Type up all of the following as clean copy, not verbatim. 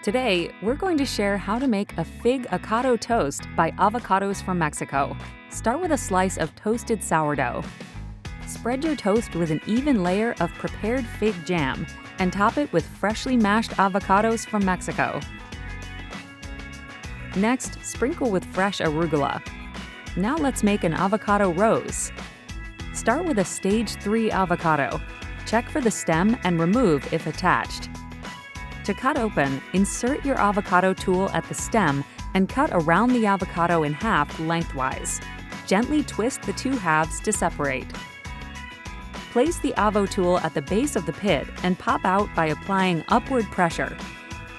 Today, we're going to share how to make a fig avocado toast by Avocados from Mexico. Start with a slice of toasted sourdough. Spread your toast with an even layer of prepared fig jam and top it with freshly mashed avocados from Mexico. Next, sprinkle with fresh arugula. Now let's make an avocado rose. Start with a stage 3 avocado. Check for the stem and remove if attached. To cut open, insert your avocado tool at the stem and cut around the avocado in half lengthwise. Gently twist the two halves to separate. Place the avo tool at the base of the pit and pop out by applying upward pressure.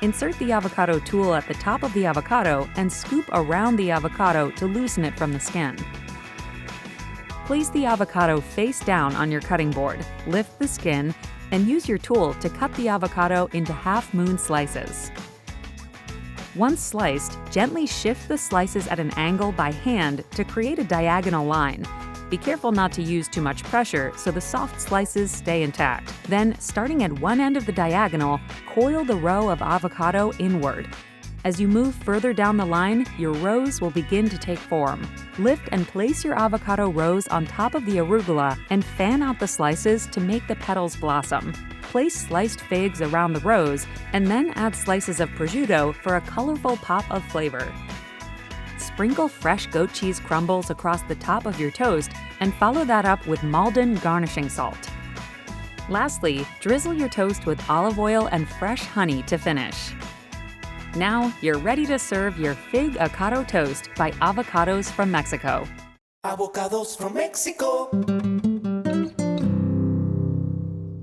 Insert the avocado tool at the top of the avocado and scoop around the avocado to loosen it from the skin. Place the avocado face down on your cutting board, lift the skin, and use your tool to cut the avocado into half-moon slices. Once sliced, gently shift the slices at an angle by hand to create a diagonal line. Be careful not to use too much pressure so the soft slices stay intact. Then, starting at one end of the diagonal, coil the row of avocado inward. As you move further down the line, your rose will begin to take form. Lift and place your avocado rose on top of the arugula and fan out the slices to make the petals blossom. Place sliced figs around the rose and then add slices of prosciutto for a colorful pop of flavor. Sprinkle fresh goat cheese crumbles across the top of your toast and follow that up with Maldon garnishing salt. Lastly, drizzle your toast with olive oil and fresh honey to finish. Now, you're ready to serve your fig avocado toast by Avocados from Mexico. Avocados from Mexico.